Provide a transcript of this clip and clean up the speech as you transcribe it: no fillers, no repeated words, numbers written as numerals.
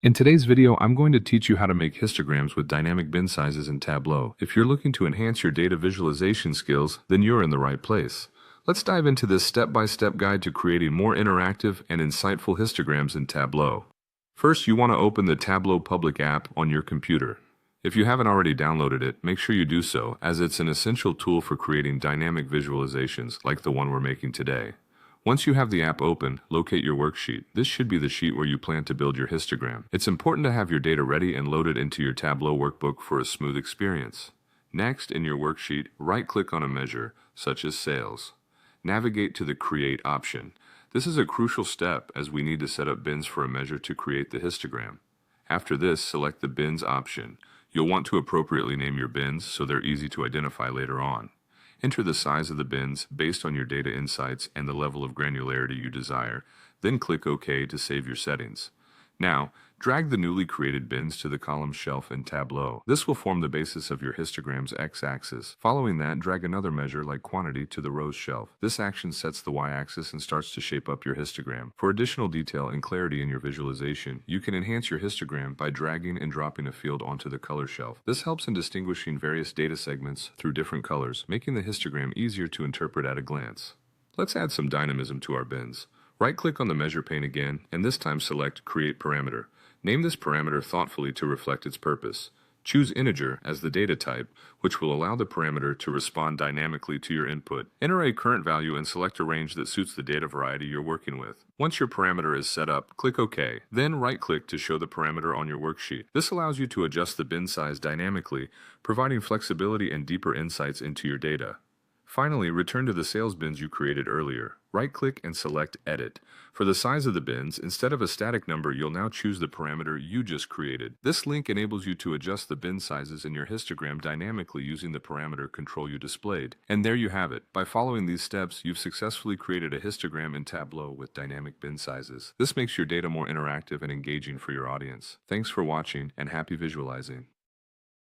In today's video, I'm going to teach you how to make histograms with dynamic bin sizes in Tableau. If you're looking to enhance your data visualization skills, then you're in the right place. Let's dive into this step-by-step guide to creating more interactive and insightful histograms in Tableau. First, you want to open the Tableau public app on your computer. If you haven't already downloaded it, make sure you do so, as it's an essential tool for creating dynamic visualizations like the one we're making today. Once you have the app open, locate your worksheet. This should be the sheet where you plan to build your histogram. It's important to have your data ready and loaded into your Tableau workbook for a smooth experience. Next, in your worksheet, right-click on a measure, such as sales. Navigate to the Create option. This is a crucial step as we need to set up bins for a measure to create the histogram. After this, select the Bins option. You'll want to appropriately name your bins so they're easy to identify later on. Enter the size of the bins based on your data insights and the level of granularity you desire, then click OK to save your settings. Now, drag the newly created bins to the column shelf in Tableau. This will form the basis of your histogram's x-axis. Following that, drag another measure like quantity to the rows shelf. This action sets the y-axis and starts to shape up your histogram. For additional detail and clarity in your visualization, you can enhance your histogram by dragging and dropping a field onto the color shelf. This helps in distinguishing various data segments through different colors, making the histogram easier to interpret at a glance. Let's add some dynamism to our bins. Right-click on the measure pane again, and this time select Create Parameter. Name this parameter thoughtfully to reflect its purpose. Choose integer as the data type, which will allow the parameter to respond dynamically to your input. Enter a current value and select a range that suits the data variety you're working with. Once your parameter is set up, click OK. Then right-click to show the parameter on your worksheet. This allows you to adjust the bin size dynamically, providing flexibility and deeper insights into your data. Finally, return to the sales bins you created earlier. Right-click and select Edit. For the size of the bins, instead of a static number, you'll now choose the parameter you just created. This link enables you to adjust the bin sizes in your histogram dynamically using the parameter control you displayed. And there you have it. By following these steps, you've successfully created a histogram in Tableau with dynamic bin sizes. This makes your data more interactive and engaging for your audience. Thanks for watching, and happy visualizing.